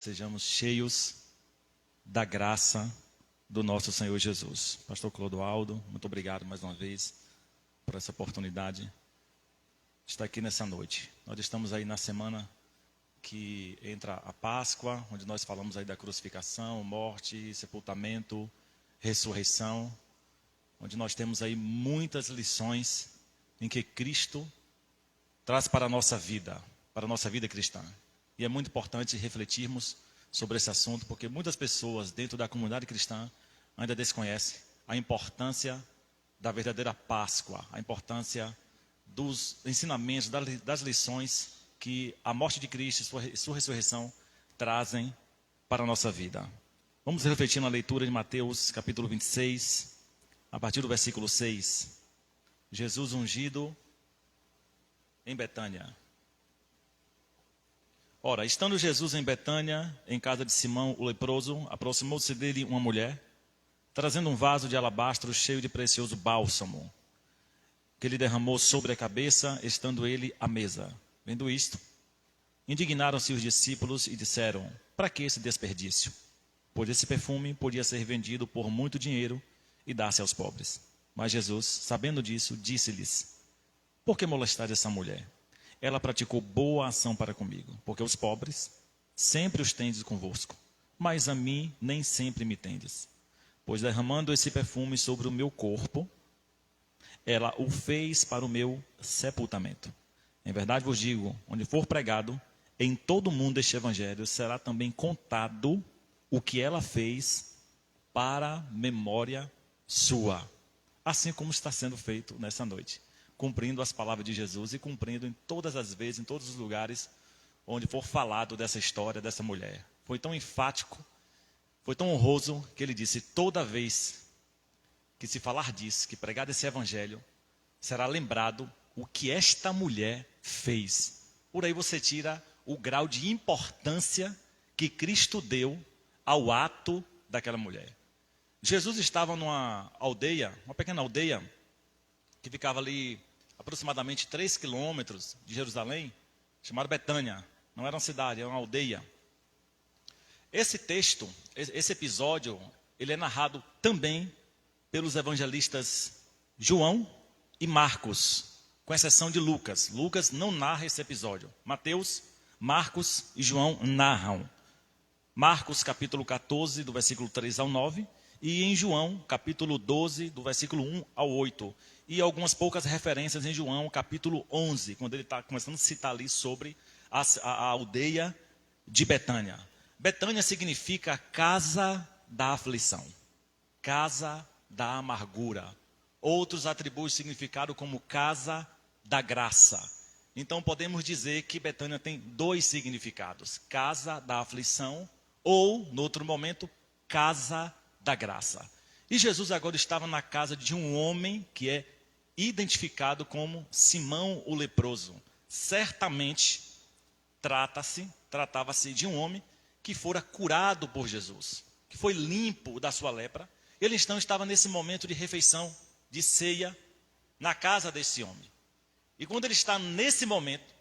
Sejamos cheios da graça do nosso Senhor Jesus. Pastor Clodoaldo, muito obrigado mais uma vez por essa oportunidade de estar aqui nessa noite. Nós estamos aí na semana que entra a Páscoa, onde nós falamos aí da crucificação, morte, sepultamento, ressurreição, onde nós temos aí muitas lições em que Cristo traz para a nossa vida cristã. E é muito importante refletirmos sobre esse assunto, porque muitas pessoas dentro da comunidade cristã ainda desconhecem a importância da verdadeira Páscoa, a importância dos ensinamentos, das lições que a morte de Cristo e sua ressurreição trazem para a nossa vida. Vamos refletir na leitura de Mateus capítulo 26, a partir do versículo 6. Jesus ungido em Betânia. Ora, estando Jesus em Betânia, em casa de Simão o leproso, aproximou-se dele uma mulher, trazendo um vaso de alabastro cheio de precioso bálsamo, que ele derramou sobre a cabeça, estando ele à mesa. Vendo isto, indignaram-se os discípulos e disseram: para que esse desperdício? Pois esse perfume podia ser vendido por muito dinheiro e dar-se aos pobres. Mas Jesus, sabendo disso, disse-lhes: por que molestar essa mulher? Ela praticou boa ação para comigo, porque os pobres sempre os tendes convosco, mas a mim nem sempre me tendes. Pois derramando esse perfume sobre o meu corpo, ela o fez para o meu sepultamento. Em verdade vos digo, onde for pregado, em todo o mundo este evangelho, será também contado o que ela fez para memória sua. Assim como está sendo feito nessa noite, cumprindo as palavras de Jesus e cumprindo em todas as vezes, em todos os lugares onde for falado dessa história, dessa mulher. Foi tão enfático, foi tão honroso, que ele disse: toda vez que se falar disso, que pregar desse evangelho, será lembrado o que esta mulher fez. Por aí você tira o grau de importância que Cristo deu ao ato daquela mulher. Jesus estava numa aldeia, uma pequena aldeia, que ficava ali aproximadamente 3 quilômetros de Jerusalém, chamada Betânia. Não era uma cidade, era uma aldeia. Esse texto, esse episódio, ele é narrado também pelos evangelistas João e Marcos, com exceção de Lucas. Lucas não narra esse episódio. Mateus, Marcos e João narram. Marcos capítulo 14, do versículo 3 ao 9, e em João capítulo 12, do versículo 1 ao 8. E algumas poucas referências em João capítulo 11, quando ele está começando a citar ali sobre a aldeia de Betânia. Betânia significa casa da aflição, casa da amargura. Outros atribuem significado como casa da graça. Então podemos dizer que Betânia tem 2 significados: casa da aflição ou, no outro momento, casa da graça. E Jesus agora estava na casa de um homem que é identificado como Simão o leproso. Certamente tratava-se de um homem que fora curado por Jesus, que foi limpo da sua lepra. Ele então estava nesse momento de refeição, de ceia, na casa desse homem. E quando ele está nesse momento,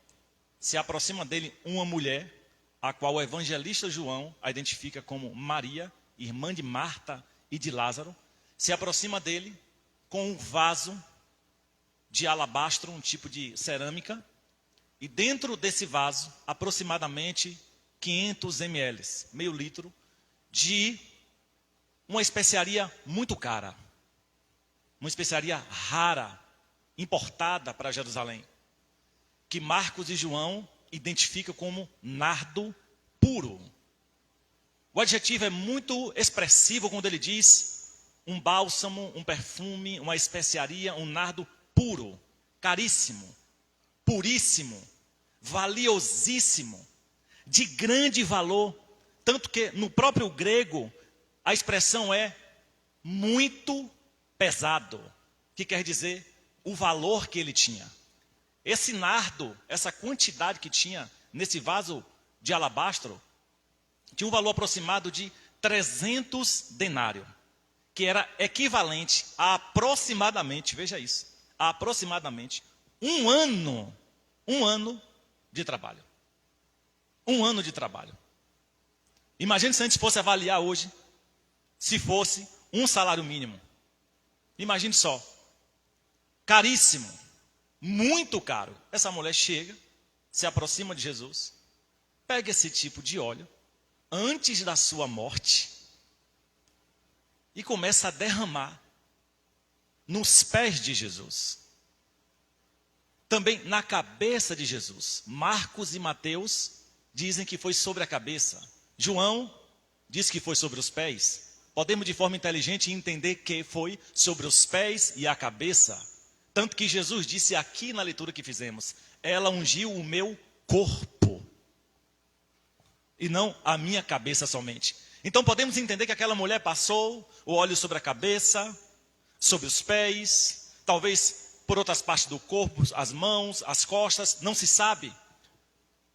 se aproxima dele uma mulher, a qual o evangelista João a identifica como Maria, irmã de Marta e de Lázaro. Se aproxima dele com um vaso de alabastro, um tipo de cerâmica, e dentro desse vaso, aproximadamente 500 ml, meio litro, de uma especiaria muito cara, uma especiaria rara, importada para Jerusalém, que Marcos e João identificam como nardo puro. O adjetivo é muito expressivo quando ele diz um bálsamo, um perfume, uma especiaria, um nardo puro, caríssimo, puríssimo, valiosíssimo, de grande valor, tanto que no próprio grego a expressão é muito pesado, que quer dizer o valor que ele tinha. Esse nardo, essa quantidade que tinha nesse vaso de alabastro, tinha um valor aproximado de 300 denários, que era equivalente a aproximadamente, veja isso, a aproximadamente um ano de trabalho. Um ano de trabalho. Imagine se a gente fosse avaliar hoje, se fosse um salário mínimo. Imagine só. Caríssimo. Muito caro. Essa mulher chega, se aproxima de Jesus, pega esse tipo de óleo, antes da sua morte, e começa a derramar nos pés de Jesus. Também na cabeça de Jesus. Marcos e Mateus dizem que foi sobre a cabeça. João diz que foi sobre os pés. Podemos de forma inteligente entender que foi sobre os pés e a cabeça. Tanto que Jesus disse aqui na leitura que fizemos, ela ungiu o meu corpo. E não a minha cabeça somente. Então podemos entender que aquela mulher passou o óleo sobre a cabeça, sobre os pés, talvez por outras partes do corpo, as mãos, as costas, não se sabe.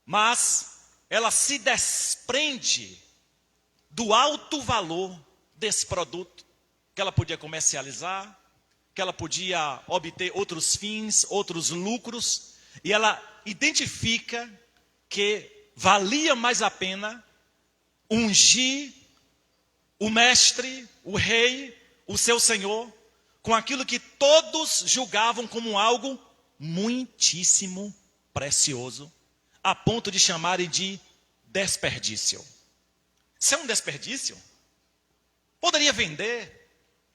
Mas ela se desprende do alto valor desse produto, que ela podia comercializar, que ela podia obter outros fins, outros lucros, e ela identifica que valia mais a pena ungir o mestre, o rei, o seu senhor, com aquilo que todos julgavam como algo muitíssimo precioso, a ponto de chamarem de desperdício. Isso é um desperdício? Poderia vender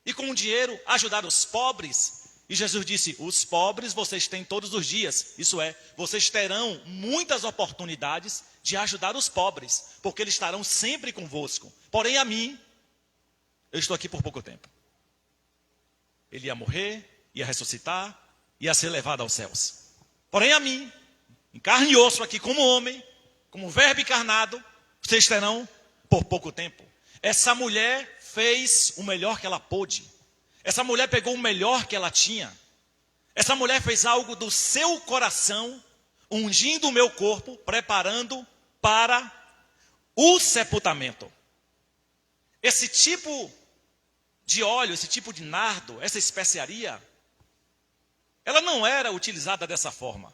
e com o dinheiro ajudar os pobres. E Jesus disse, os pobres vocês têm todos os dias. Isso é, vocês terão muitas oportunidades de ajudar os pobres, porque eles estarão sempre convosco. Porém a mim, eu estou aqui por pouco tempo. Ele ia morrer, ia ressuscitar, ia ser levado aos céus. Porém a mim, em carne e osso aqui como homem, como verbo encarnado, vocês terão por pouco tempo. Essa mulher fez o melhor que ela pôde. Essa mulher pegou o melhor que ela tinha. Essa mulher fez algo do seu coração, ungindo o meu corpo, preparando para o sepultamento. Esse tipo de óleo, esse tipo de nardo, essa especiaria, ela não era utilizada dessa forma.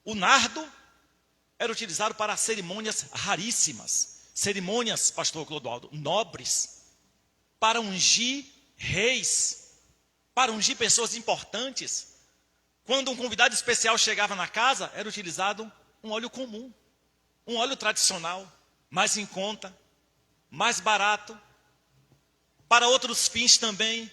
O nardo era utilizado para cerimônias raríssimas. Cerimônias, pastor Clodoaldo, nobres, para ungir reis, para ungir pessoas importantes. Quando um convidado especial chegava na casa, era utilizado um óleo comum, um óleo tradicional, mais em conta, mais barato, para outros fins também,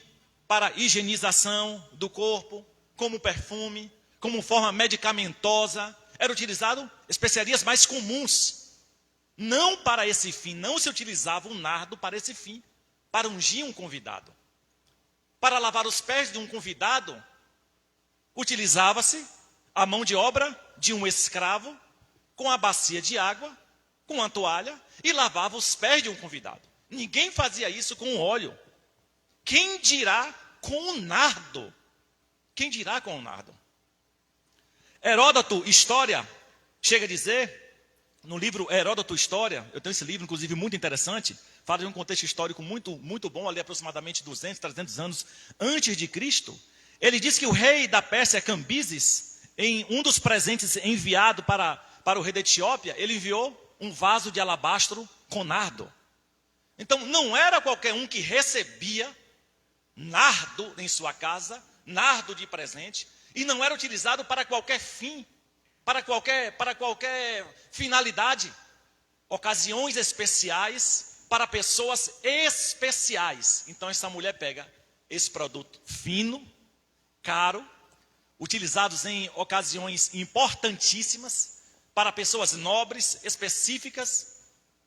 para higienização do corpo, como perfume, como forma medicamentosa, era utilizado especiarias mais comuns. Não para esse fim, não se utilizava o nardo para esse fim, para ungir um convidado. Para lavar os pés de um convidado, utilizava-se a mão de obra de um escravo, com a bacia de água, com a toalha, e lavava os pés de um convidado. Ninguém fazia isso com óleo. Quem dirá com o nardo? Quem dirá com o nardo? Heródoto, História, chega a dizer, no livro Heródoto, História, eu tenho esse livro, inclusive, muito interessante, fala de um contexto histórico muito bom, ali aproximadamente 200, 300 anos antes de Cristo. Ele diz que o rei da Pérsia, Cambises, em um dos presentes enviado para o rei da Etiópia, ele enviou um vaso de alabastro com nardo. Então, não era qualquer um que recebia nardo em sua casa, nardo de presente, e não era utilizado para qualquer fim, para qualquer finalidade. Ocasiões especiais para pessoas especiais. Então essa mulher pega esse produto fino, caro, utilizados em ocasiões importantíssimas, para pessoas nobres, específicas.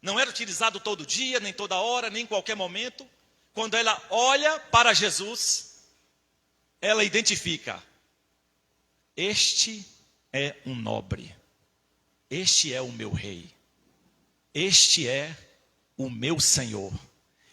Não era utilizado todo dia, nem toda hora, nem em qualquer momento. Quando ela olha para Jesus, ela identifica: este é um nobre, este é o meu rei, este é o meu Senhor,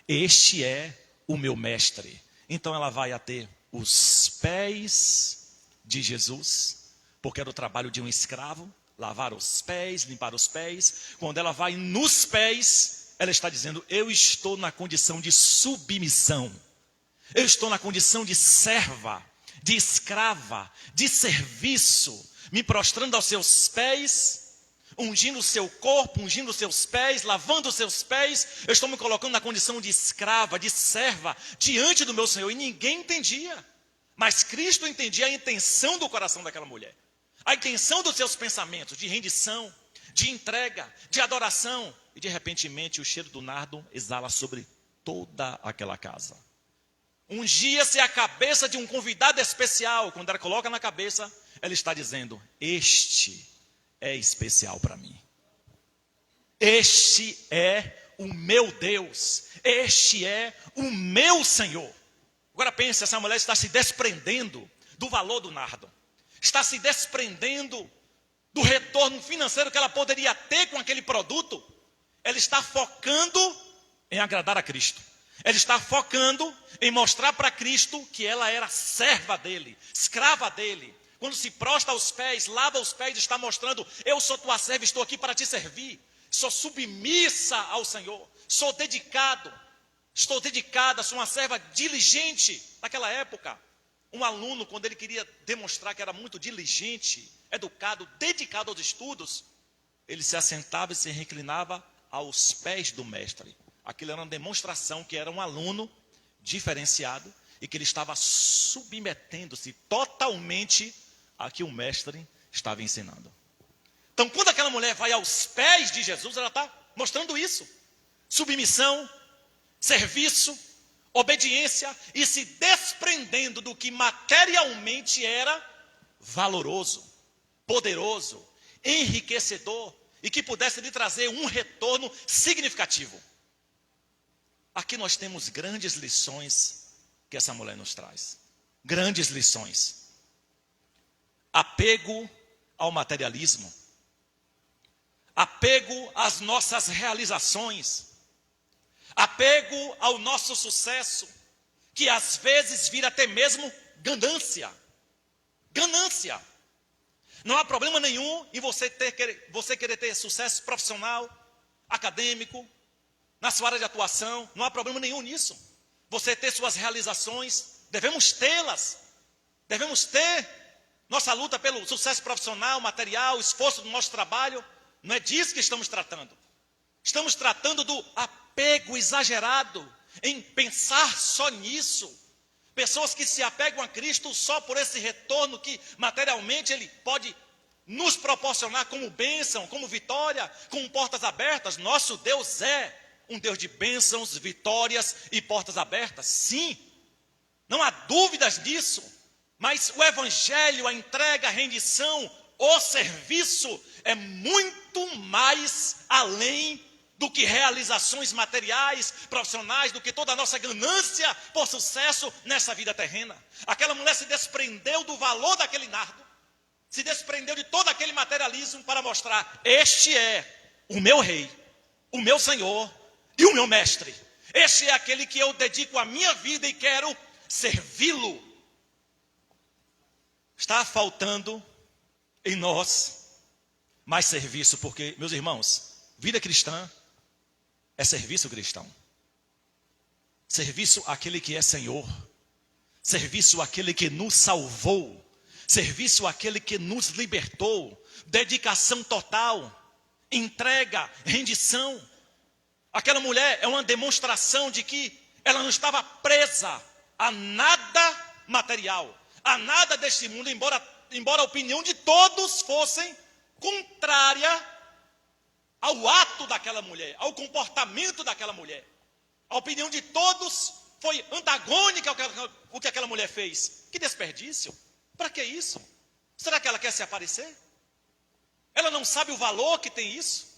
este é o meu mestre. Então ela vai até os pés de Jesus, porque era o trabalho de um escravo, lavar os pés, limpar os pés. Quando ela vai nos pés, ela está dizendo: eu estou na condição de submissão, eu estou na condição de serva, de escrava, de serviço, me prostrando aos seus pés, ungindo o seu corpo, ungindo os seus pés, lavando os seus pés. Eu estou me colocando na condição de escrava, de serva, diante do meu Senhor. E ninguém entendia. Mas Cristo entendia a intenção do coração daquela mulher. A intenção dos seus pensamentos de rendição, de entrega, de adoração. E de repentemente o cheiro do nardo exala sobre toda aquela casa. Ungia-se a cabeça de um convidado especial. Quando ela coloca na cabeça, ela está dizendo: este é especial para mim. Este é o meu Deus. Este é o meu Senhor. Agora pense, essa mulher está se desprendendo do valor do nardo. Está se desprendendo do retorno financeiro que ela poderia ter com aquele produto. Ela está focando em agradar a Cristo. Ela está focando em mostrar para Cristo que ela era serva dele, escrava dele. Quando se prostra aos pés, lava os pés, está mostrando: eu sou tua serva, estou aqui para te servir. Sou submissa ao Senhor, sou dedicado, estou dedicada, sou uma serva diligente. Naquela época, um aluno, quando ele queria demonstrar que era muito diligente, educado, dedicado aos estudos, ele se assentava e se reclinava aos pés do mestre. Aquilo era uma demonstração que era um aluno diferenciado e que ele estava submetendo-se totalmente a que o mestre estava ensinando. Então, quando aquela mulher vai aos pés de Jesus, ela está mostrando isso: submissão, serviço, obediência, e se desprendendo do que materialmente era valoroso, poderoso, enriquecedor e que pudesse lhe trazer um retorno significativo. Aqui nós temos grandes lições que essa mulher nos traz. Grandes lições. Apego ao materialismo. Apego às nossas realizações. Apego ao nosso sucesso, que às vezes vira até mesmo ganância. Ganância. Não há problema nenhum em você querer ter sucesso profissional, acadêmico, na sua área de atuação. Não há problema nenhum nisso. Você ter suas realizações, devemos tê-las. Devemos ter nossa luta pelo sucesso profissional, material, esforço do nosso trabalho. Não é disso que estamos tratando. Estamos tratando do apego exagerado em pensar só nisso. Pessoas que se apegam a Cristo só por esse retorno que materialmente Ele pode nos proporcionar como bênção, como vitória, como portas abertas. Nosso Deus é um Deus de bênçãos, vitórias e portas abertas. Sim, não há dúvidas disso. Mas o evangelho, a entrega, a rendição, o serviço é muito mais além do que realizações materiais, profissionais, do que toda a nossa ganância por sucesso nessa vida terrena. Aquela mulher se desprendeu do valor daquele nardo, se desprendeu de todo aquele materialismo para mostrar: este é o meu rei, o meu Senhor e o meu mestre. Este é aquele que eu dedico a minha vida e quero servi-lo. Está faltando em nós mais serviço, porque, meus irmãos, vida cristã é serviço cristão. Serviço àquele que é Senhor. Serviço àquele que nos salvou. Serviço àquele que nos libertou. Dedicação total. Entrega, rendição. Aquela mulher é uma demonstração de que ela não estava presa a nada material, a nada deste mundo, embora a opinião de todos fosse contrária ao ato daquela mulher, ao comportamento daquela mulher. A opinião de todos foi antagônica ao que aquela mulher fez. Que desperdício! Para que isso? Será que ela quer se aparecer? Ela não sabe o valor que tem isso?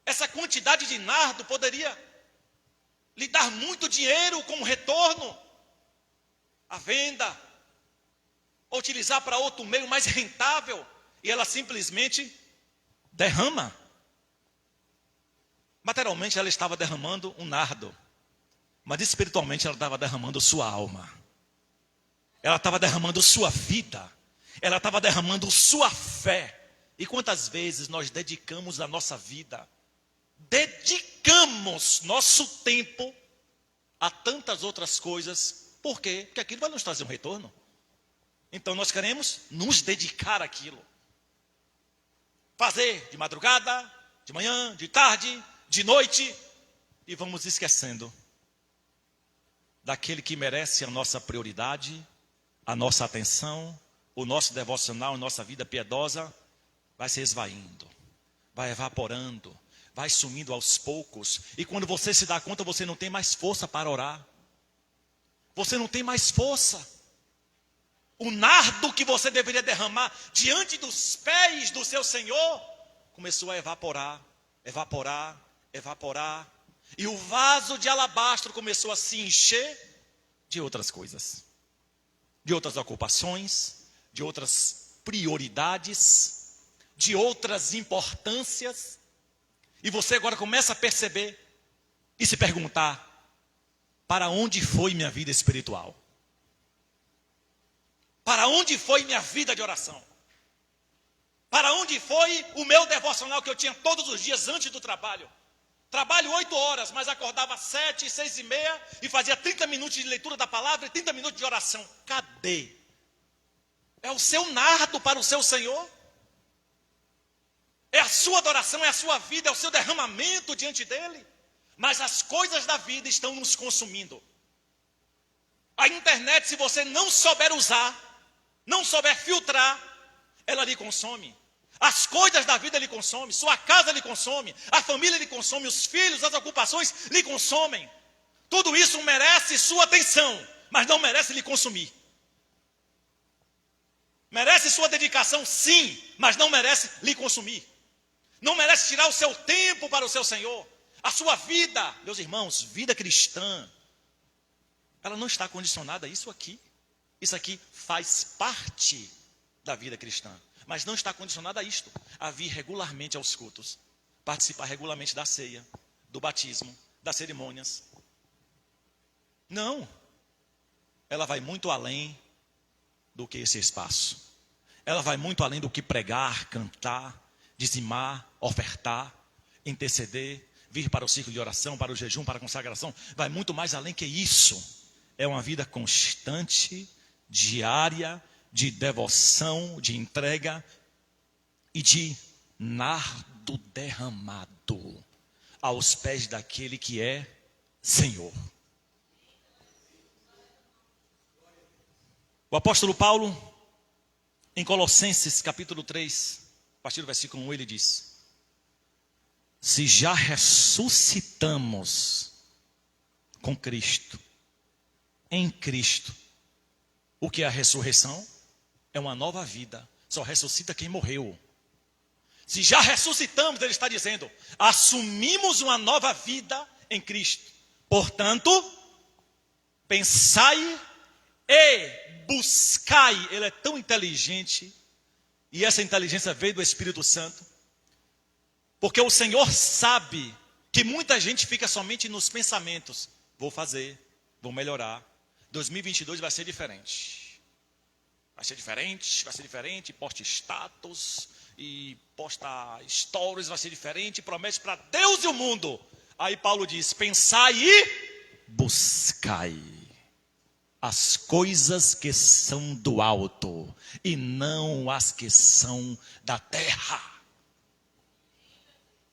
Essa quantidade de nardo poderia lhe dar muito dinheiro como retorno. A venda, utilizar para outro meio mais rentável. E ela simplesmente derrama. Materialmente ela estava derramando um nardo, mas espiritualmente ela estava derramando sua alma. Ela estava derramando sua vida. Ela estava derramando sua fé. E quantas vezes nós dedicamos a nossa vida, dedicamos nosso tempo a tantas outras coisas. Por quê? Porque aquilo vai nos trazer um retorno. Então nós queremos nos dedicar àquilo. fazer de madrugada, de manhã, de tarde, de noite, e vamos esquecendo daquele que merece a nossa prioridade, a nossa atenção, o nosso devocional, a nossa vida piedosa, vai se esvaindo, vai evaporando, vai sumindo aos poucos, e quando você se dá conta, você não tem mais força para orar, você não tem mais força. O nardo que você deveria derramar diante dos pés do seu Senhor, começou a evaporar, evaporar, evaporar, e o vaso de alabastro começou a se encher de outras coisas, de outras ocupações, de outras prioridades, de outras importâncias, e você agora começa a perceber e se perguntar: para onde foi minha vida espiritual? Para onde foi minha vida de oração? Para onde foi o meu devocional que eu tinha todos os dias antes do trabalho? Trabalho 8 horas, mas acordava 7, 6h30 e fazia 30 minutos de leitura da palavra e 30 minutos de oração. Cadê? É o seu nardo para o seu Senhor? É a sua adoração, é a sua vida, é o seu derramamento diante dele? Mas as coisas da vida estão nos consumindo. A internet, se você não souber usar, não souber filtrar, ela lhe consome. As coisas da vida lhe consomem, sua casa lhe consome, a família lhe consome, os filhos, as ocupações lhe consomem. Tudo isso merece sua atenção, mas não merece lhe consumir. Merece sua dedicação, sim, mas não merece lhe consumir. Não merece tirar o seu tempo para o seu Senhor. A sua vida, meus irmãos, vida cristã, ela não está condicionada a isso aqui. Isso aqui faz parte da vida cristã, mas não está condicionada a isto, a vir regularmente aos cultos, participar regularmente da ceia, do batismo, das cerimônias. Não, ela vai muito além do que esse espaço. Ela vai muito além do que pregar, cantar, dizimar, ofertar, interceder, vir para o círculo de oração, para o jejum, para a consagração. Vai muito mais além que isso. É uma vida constante, diária, de devoção, de entrega e de nardo derramado aos pés daquele que é Senhor. O apóstolo Paulo, em Colossenses capítulo 3, a partir do versículo 1, ele diz: se já ressuscitamos com Cristo, em Cristo, o que é a ressurreição? É uma nova vida. Só ressuscita quem morreu. Se já ressuscitamos, ele está dizendo, assumimos uma nova vida em Cristo. Portanto, pensai e buscai. Ele é tão inteligente, e essa inteligência veio do Espírito Santo, porque o Senhor sabe que muita gente fica somente nos pensamentos. Vou fazer, vou melhorar. 2022 vai ser diferente. Vai ser diferente, posta status e posta stories, vai ser diferente, promete para Deus e o mundo. Aí Paulo diz, pensai e buscai as coisas que são do alto e não as que são da terra.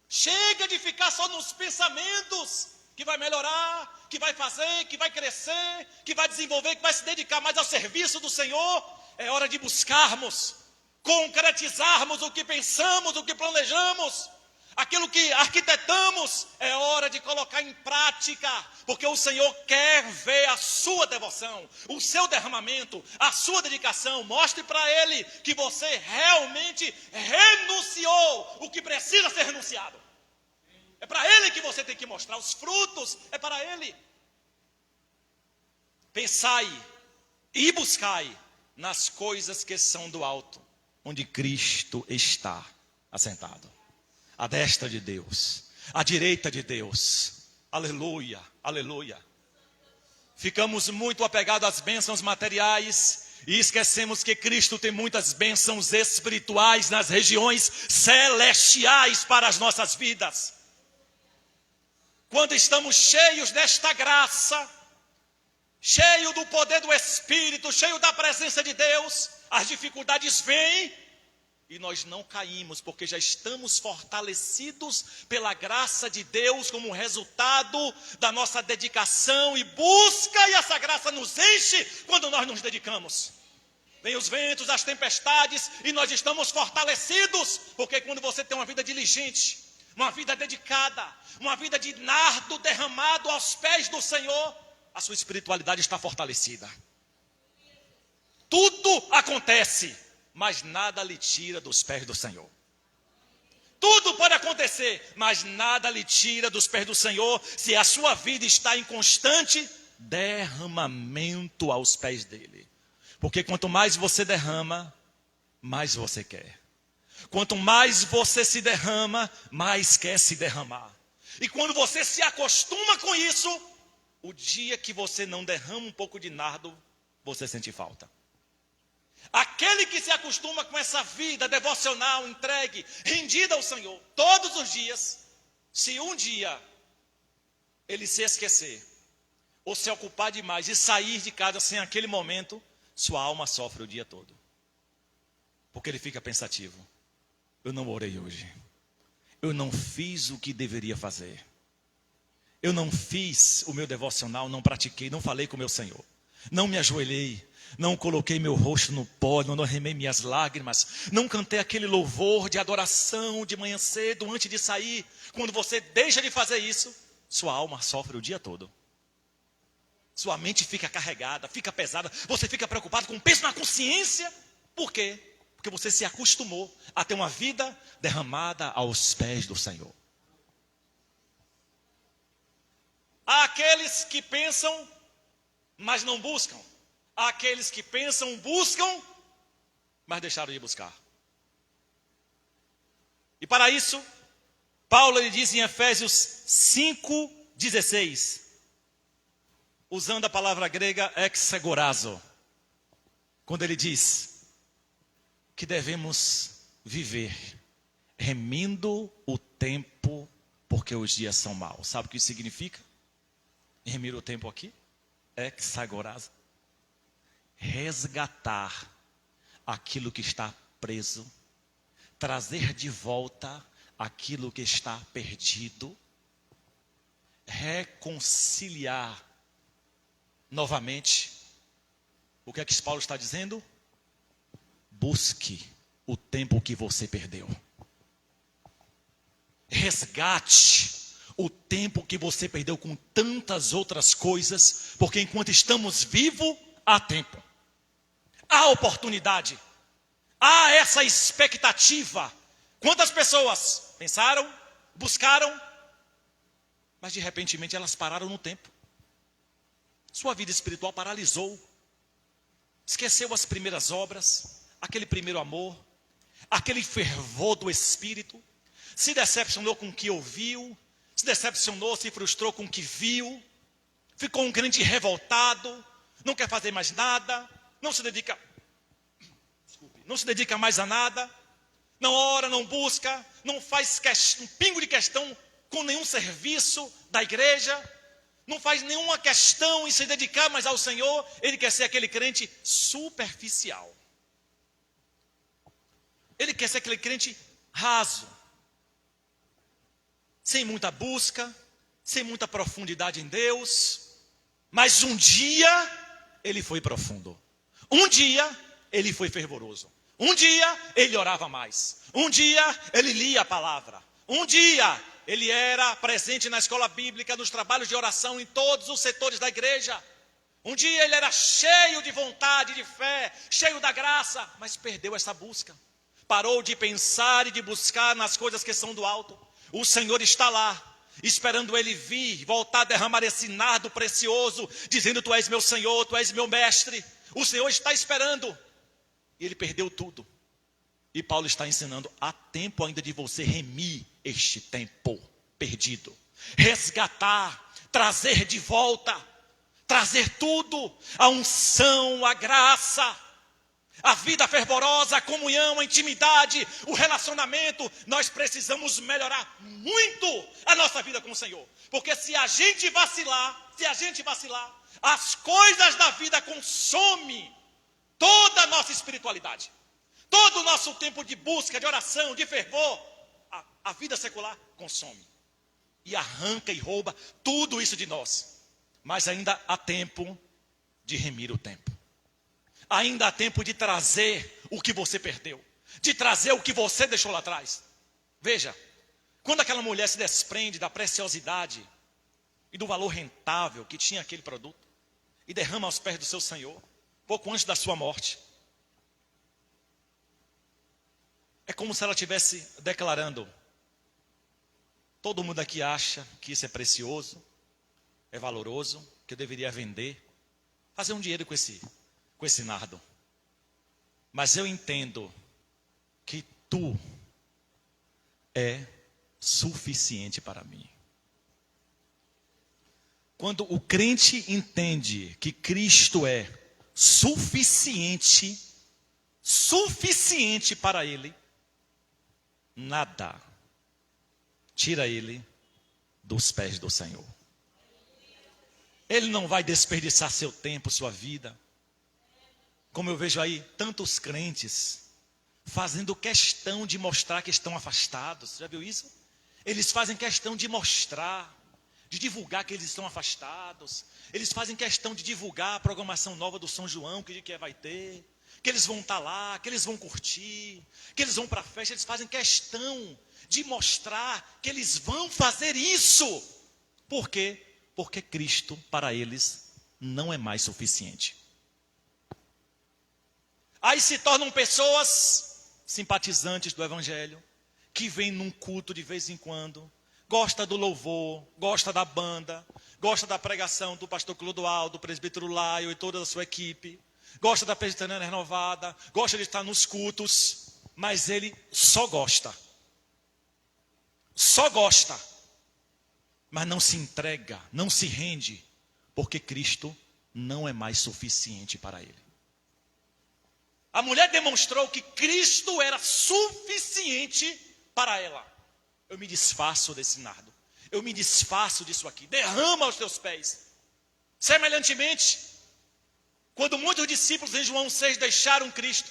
Chega de ficar só nos pensamentos, que vai melhorar, que vai fazer, que vai crescer, que vai desenvolver, que vai se dedicar mais ao serviço do Senhor. É hora de buscarmos, concretizarmos o que pensamos, o que planejamos, aquilo que arquitetamos. É hora de colocar em prática, porque o Senhor quer ver a sua devoção, o seu derramamento, a sua dedicação. Mostre para Ele que você realmente renunciou o que precisa ser renunciado. É para Ele que você tem que mostrar, os frutos é para Ele. Pensai e buscai nas coisas que são do alto, onde Cristo está assentado, à destra de Deus, à direita de Deus. Aleluia, aleluia. Ficamos muito apegados às bênçãos materiais e esquecemos que Cristo tem muitas bênçãos espirituais nas regiões celestiais para as nossas vidas. Quando estamos cheios desta graça, cheio do poder do Espírito, cheio da presença de Deus, as dificuldades vêm, E nós não caímos, porque já estamos fortalecidos pela graça de Deus, como resultado da nossa dedicação e busca, e essa graça nos enche quando nós nos dedicamos. Vem os ventos, as tempestades, e nós estamos fortalecidos, porque quando você tem uma vida diligente, uma vida dedicada, uma vida de nardo derramado aos pés do Senhor, a sua espiritualidade está fortalecida. Tudo acontece, mas nada lhe tira dos pés do Senhor. Tudo pode acontecer, mas nada lhe tira dos pés do Senhor, se a sua vida está em constante derramamento aos pés dele. Porque quanto mais você derrama, mais você quer. Quanto mais você se derrama, mais quer se derramar. E quando você se acostuma com isso, o dia que você não derrama um pouco de nardo, você sente falta. Aquele que se acostuma com essa vida devocional, entregue, rendida ao Senhor, todos os dias, se um dia ele se esquecer, ou se ocupar demais e sair de casa sem aquele momento, sua alma sofre o dia todo. Porque ele fica pensativo. Eu não orei hoje. Eu não fiz o que deveria fazer. Eu não fiz o meu devocional, não pratiquei, não falei com o meu Senhor. Não me ajoelhei. Não coloquei meu rosto no pó, não derramei minhas lágrimas, não cantei aquele louvor de adoração de manhã cedo, antes de sair. Quando você deixa de fazer isso, sua alma sofre o dia todo. Sua mente fica carregada, fica pesada, você fica preocupado com o peso na consciência. Por quê? Porque você se acostumou a ter uma vida derramada aos pés do Senhor. Há aqueles que pensam, mas não buscam. Há aqueles que pensam, buscam, mas deixaram de buscar. E para isso, Paulo ele diz em Efésios 5,16, usando a palavra grega exagorazo, quando ele diz que devemos viver remindo o tempo, porque os dias são maus. Sabe o que isso significa? Remir o tempo aqui? Exagorazo. Resgatar aquilo que está preso, trazer de volta aquilo que está perdido, reconciliar novamente. O que é que Paulo está dizendo? Busque o tempo que você perdeu. Resgate o tempo que você perdeu com tantas outras coisas, porque enquanto estamos vivos, há tempo. Há oportunidade, há essa expectativa. Quantas pessoas pensaram, buscaram, mas de repentemente elas pararam no tempo. Sua vida espiritual paralisou. Esqueceu as primeiras obras, aquele primeiro amor, aquele fervor do Espírito. Se decepcionou com o que ouviu, se decepcionou, se frustrou com o que viu. Ficou um crente revoltado, não quer fazer mais nada. Não se dedica mais a nada, não ora, não busca, não faz um pingo de questão com nenhum serviço da igreja, não faz nenhuma questão em se dedicar mais ao Senhor. Ele quer ser aquele crente superficial. Ele quer ser aquele crente raso, sem muita busca, sem muita profundidade em Deus. Mas um dia ele foi profundo. Um dia ele foi fervoroso. Um dia ele orava mais. Um dia ele lia a palavra. Um dia ele era presente na escola bíblica, nos trabalhos de oração, em todos os setores da igreja. Um dia ele era cheio de vontade, de fé, cheio da graça, mas perdeu essa busca. Parou de pensar e de buscar nas coisas que são do alto. O Senhor está lá, esperando ele vir, voltar a derramar esse nardo precioso, dizendo: tu és meu Senhor, tu és meu mestre. O Senhor está esperando. E ele perdeu tudo. E Paulo está ensinando: há tempo ainda de você remir este tempo perdido. Resgatar, trazer de volta, trazer tudo. A unção, a graça, a vida fervorosa, a comunhão, a intimidade, o relacionamento. Nós precisamos melhorar muito a nossa vida com o Senhor. Porque se a gente vacilar, as coisas da vida consomem toda a nossa espiritualidade. Todo o nosso tempo de busca, de oração, de fervor, a vida secular consome. E arranca e rouba tudo isso de nós. Mas ainda há tempo de remir o tempo. Ainda há tempo de trazer o que você perdeu. De trazer o que você deixou lá atrás. Veja, quando aquela mulher se desprende da preciosidade e do valor rentável que tinha aquele produto, e derrama aos pés do seu Senhor, pouco antes da sua morte, é como se ela estivesse declarando: todo mundo aqui acha que isso é precioso, é valoroso, que eu deveria vender, fazer um dinheiro com esse nardo. Mas eu entendo que tu é suficiente para mim. Quando o crente entende que Cristo é suficiente para ele, nada tira ele dos pés do Senhor. Ele não vai desperdiçar seu tempo, sua vida. Como eu vejo aí tantos crentes fazendo questão de mostrar que estão afastados. Já viu isso? Eles fazem questão de mostrar, de divulgar que eles estão afastados. Eles fazem questão de divulgar a programação nova do São João, que vai ter, que eles vão estar lá, que eles vão curtir, que eles vão para a festa. Eles fazem questão de mostrar que eles vão fazer isso. Por quê? Porque Cristo para eles não é mais suficiente. Aí se tornam pessoas simpatizantes do Evangelho, que vêm num culto de vez em quando, gosta do louvor, gosta da banda, gosta da pregação do pastor Clodoaldo, do presbítero Laio e toda a sua equipe, gosta da presbiteriana renovada, gosta de estar nos cultos, mas ele só gosta, mas não se entrega, não se rende, porque Cristo não é mais suficiente para ele. A mulher demonstrou que Cristo era suficiente para ela. Eu me desfaço desse nardo. Eu me desfaço disso aqui. Derrama aos teus pés. Semelhantemente, quando muitos discípulos em João 6 deixaram Cristo,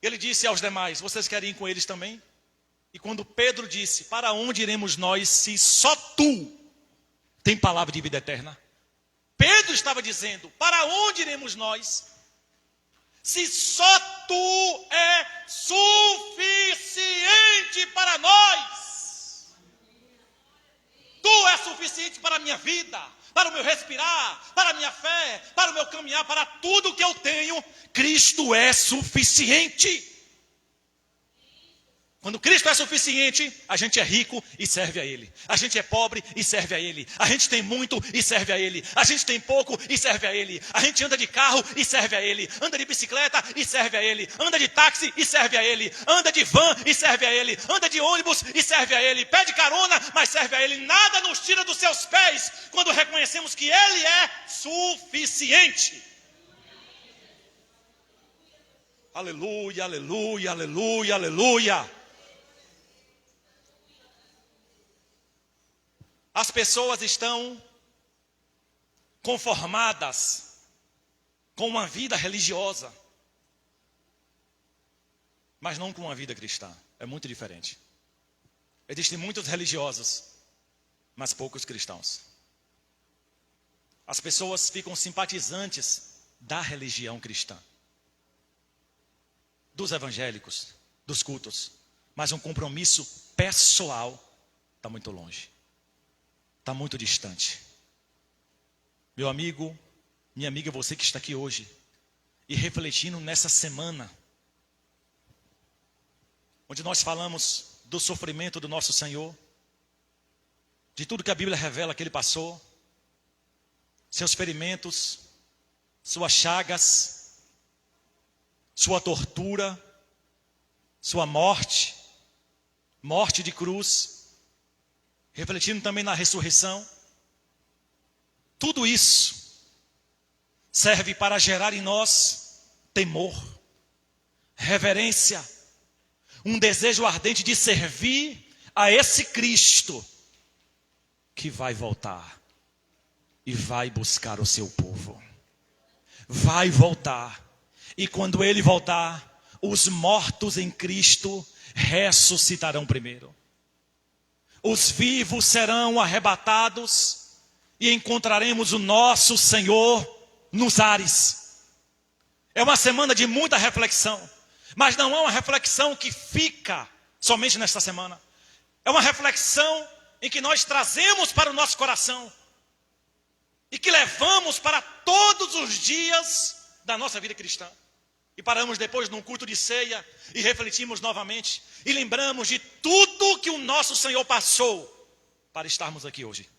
ele disse aos demais: vocês querem ir com eles também? E quando Pedro disse: para onde iremos nós se só tu tem palavra de vida eterna? Pedro estava dizendo: para onde iremos nós se só tu é suficiente para nós? Tu és suficiente para a minha vida, para o meu respirar, para a minha fé, para o meu caminhar, para tudo que eu tenho. Cristo é suficiente. Quando Cristo é suficiente, a gente é rico e serve a Ele. A gente é pobre e serve a Ele. A gente tem muito e serve a Ele. A gente tem pouco e serve a Ele. A gente anda de carro e serve a Ele. Anda de bicicleta e serve a Ele. Anda de táxi e serve a Ele. Anda de van e serve a Ele. Anda de ônibus e serve a Ele. Pede carona, mas serve a Ele. Nada nos tira dos seus pés quando reconhecemos que Ele é suficiente. Aleluia, aleluia, aleluia, aleluia. As pessoas estão conformadas com uma vida religiosa, mas não com uma vida cristã. É muito diferente. Existem muitos religiosos, mas poucos cristãos. As pessoas ficam simpatizantes da religião cristã, dos evangélicos, dos cultos, mas um compromisso pessoal está muito longe. Está muito distante. Meu amigo, minha amiga, você que está aqui hoje e refletindo nessa semana, onde nós falamos do sofrimento do nosso Senhor, de tudo que a Bíblia revela que Ele passou, seus ferimentos, suas chagas, sua tortura, sua morte, morte de cruz, refletindo também na ressurreição. Tudo isso serve para gerar em nós temor, reverência, um desejo ardente de servir a esse Cristo que vai voltar e vai buscar o seu povo. Vai voltar, e quando Ele voltar, os mortos em Cristo ressuscitarão primeiro. Os vivos serão arrebatados e encontraremos o nosso Senhor nos ares. É uma semana de muita reflexão, mas não é uma reflexão que fica somente nesta semana. É uma reflexão em que nós trazemos para o nosso coração e que levamos para todos os dias da nossa vida cristã. E paramos depois num culto de ceia e refletimos novamente e lembramos de tudo que o nosso Senhor passou para estarmos aqui hoje,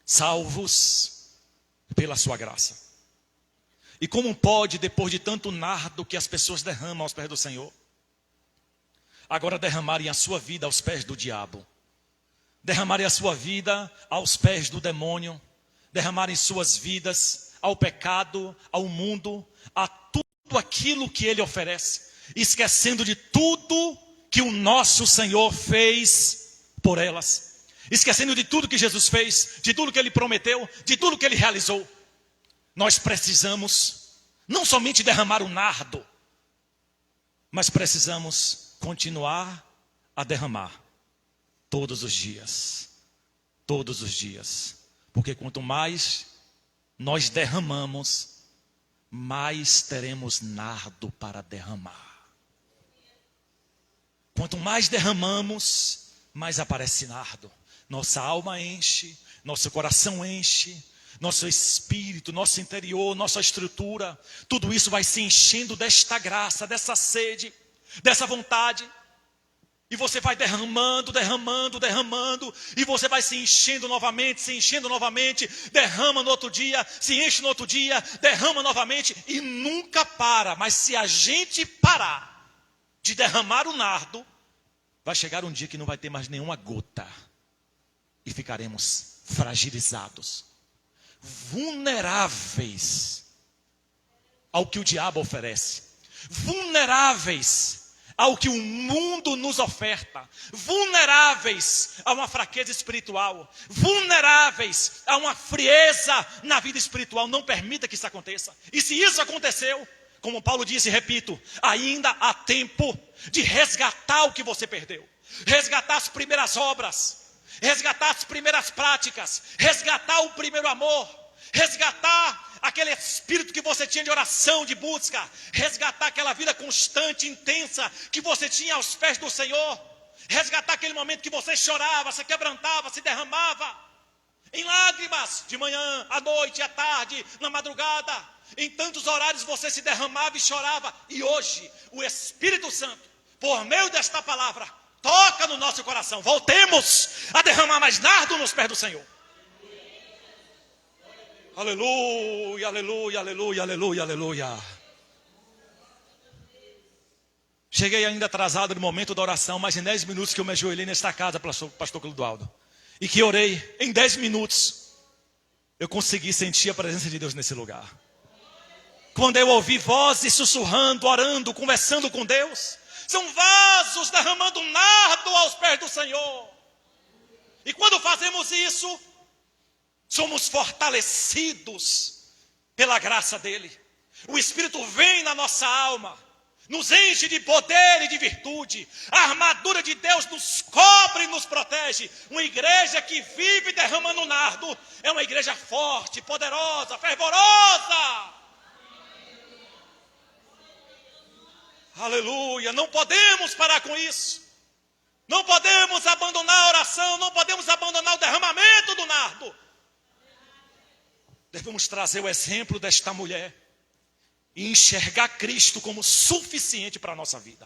salvos pela sua graça. E como pode, depois de tanto nardo que as pessoas derramam aos pés do Senhor, agora derramarem a sua vida aos pés do diabo, derramarem a sua vida aos pés do demônio, derramarem suas vidas ao pecado, ao mundo, a tudo aquilo que ele oferece, esquecendo de tudo que o nosso Senhor fez por elas, esquecendo de tudo que Jesus fez, de tudo que ele prometeu, de tudo que ele realizou. Nós precisamos não somente derramar o nardo, mas precisamos continuar a derramar todos os dias, porque quanto mais nós derramamos, mais teremos nardo para derramar. Quanto mais derramamos, mais aparece nardo. Nossa alma enche, nosso coração enche, nosso espírito, nosso interior, nossa estrutura, tudo isso vai se enchendo desta graça, dessa sede, dessa vontade. E você vai derramando, e você vai se enchendo novamente, derrama no outro dia, se enche no outro dia, derrama novamente e nunca para. Mas se a gente parar de derramar o nardo, vai chegar um dia que não vai ter mais nenhuma gota e ficaremos fragilizados, vulneráveis ao que o diabo oferece, vulneráveis ao que o mundo nos oferta, vulneráveis a uma fraqueza espiritual, vulneráveis a uma frieza na vida espiritual. Não permita que isso aconteça. E se isso aconteceu, como Paulo disse, repito, ainda há tempo de resgatar o que você perdeu, resgatar as primeiras obras, resgatar as primeiras práticas, resgatar o primeiro amor, resgatar aquele espírito que você tinha de oração, de busca, resgatar aquela vida constante, intensa, que você tinha aos pés do Senhor, resgatar aquele momento que você chorava, se quebrantava, se derramava, em lágrimas, de manhã, à noite, à tarde, na madrugada, em tantos horários você se derramava e chorava, e hoje, o Espírito Santo, por meio desta palavra, toca no nosso coração, voltemos a derramar mais nardo nos pés do Senhor. Aleluia, aleluia, aleluia, aleluia, aleluia. Cheguei ainda atrasado no momento da oração, mas em 10 minutos que eu me ajoelhei nesta casa, pastor Clodoaldo, e que orei, em 10 minutos, eu consegui sentir a presença de Deus nesse lugar. Quando eu ouvi vozes sussurrando, orando, conversando com Deus, são vasos derramando nardo aos pés do Senhor. E quando fazemos isso, somos fortalecidos pela graça dele. O Espírito vem na nossa alma, nos enche de poder e de virtude. A armadura de Deus nos cobre e nos protege. Uma igreja que vive derramando nardo é uma igreja forte, poderosa, fervorosa. Aleluia, não podemos parar com isso. Não podemos abandonar a oração, não podemos abandonar o derramamento do nardo. Devemos trazer o exemplo desta mulher e enxergar Cristo como suficiente para a nossa vida.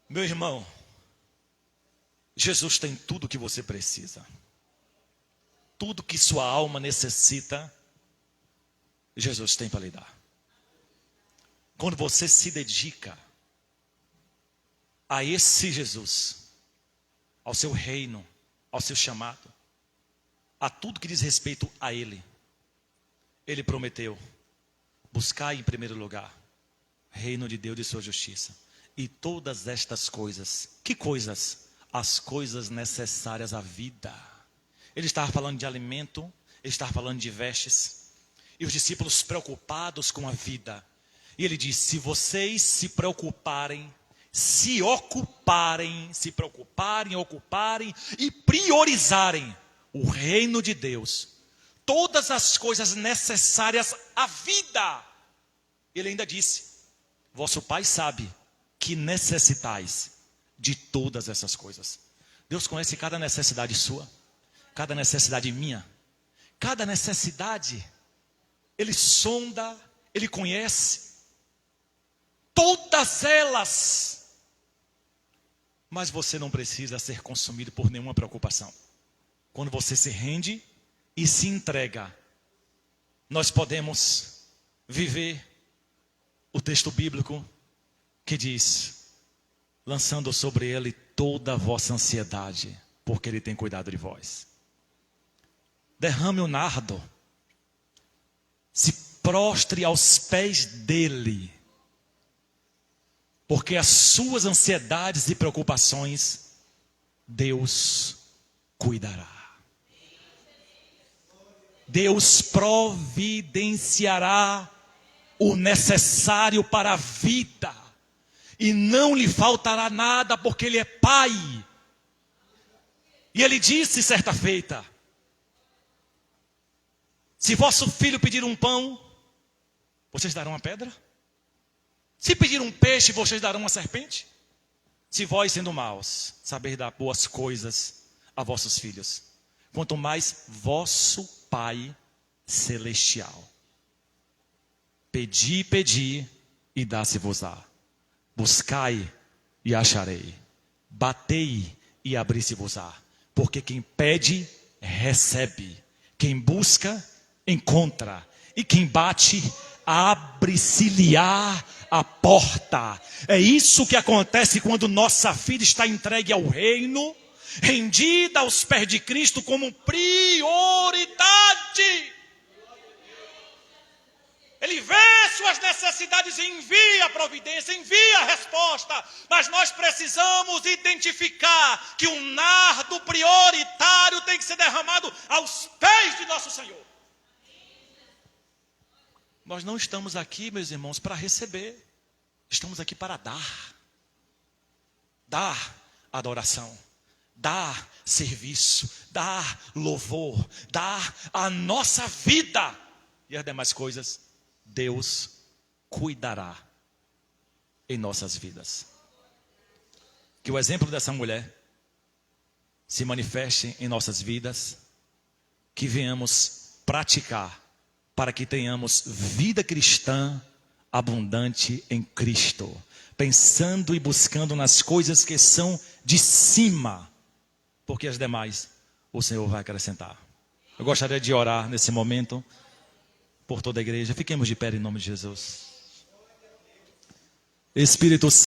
Meu irmão, Jesus tem tudo o que você precisa. Tudo que sua alma necessita, Jesus tem para lhe dar. Quando você se dedica a esse Jesus, ao seu reino, ao seu chamado, a tudo que diz respeito a Ele, Ele prometeu: buscar em primeiro lugar reino de Deus e sua justiça, e todas estas coisas. Que coisas? As coisas necessárias à vida. Ele estava falando de alimento, ele estava falando de vestes, e os discípulos preocupados com a vida. E ele diz: se vocês se preocuparem ocuparem e priorizarem o reino de Deus, todas as coisas necessárias à vida. Ele ainda disse: vosso Pai sabe que necessitais de todas essas coisas. Deus conhece cada necessidade sua, cada necessidade minha, cada necessidade. Ele sonda, Ele conhece todas elas. Mas você não precisa ser consumido por nenhuma preocupação. Quando você se rende e se entrega, nós podemos viver o texto bíblico que diz: lançando sobre ele toda a vossa ansiedade, porque ele tem cuidado de vós. Derrame o nardo, se prostre aos pés dele, porque as suas ansiedades e preocupações Deus cuidará. Deus providenciará o necessário para a vida, e não lhe faltará nada, porque Ele é Pai. E Ele disse certa feita: se vosso filho pedir um pão, vocês darão uma pedra? Se pedir um peixe, vocês darão uma serpente? Se vós, sendo maus, sabeis dar boas coisas a vossos filhos, quanto mais vosso Pai Celestial. Pedi, e dá-se-vos-á. Buscai e acharei. Batei e abri-se-vos-á. Porque quem pede, recebe. Quem busca, encontra. E quem bate, abre-se-lhe-á a porta. É isso que acontece quando nossa vida está entregue ao reino, rendida aos pés de Cristo como prioridade. Ele vê suas necessidades e envia a providência, envia a resposta. Mas nós precisamos identificar que um nardo prioritário tem que ser derramado aos pés de nosso Senhor. Nós não estamos aqui, meus irmãos, para receber. Estamos aqui para dar. Dar adoração. Dar serviço. Dar louvor. Dar a nossa vida. E as demais coisas, Deus cuidará em nossas vidas. Que o exemplo dessa mulher se manifeste em nossas vidas. Que venhamos praticar, para que tenhamos vida cristã abundante em Cristo, pensando e buscando nas coisas que são de cima, porque as demais o Senhor vai acrescentar. Eu gostaria de orar nesse momento por toda a igreja. Fiquemos de pé em nome de Jesus. Espírito Santo.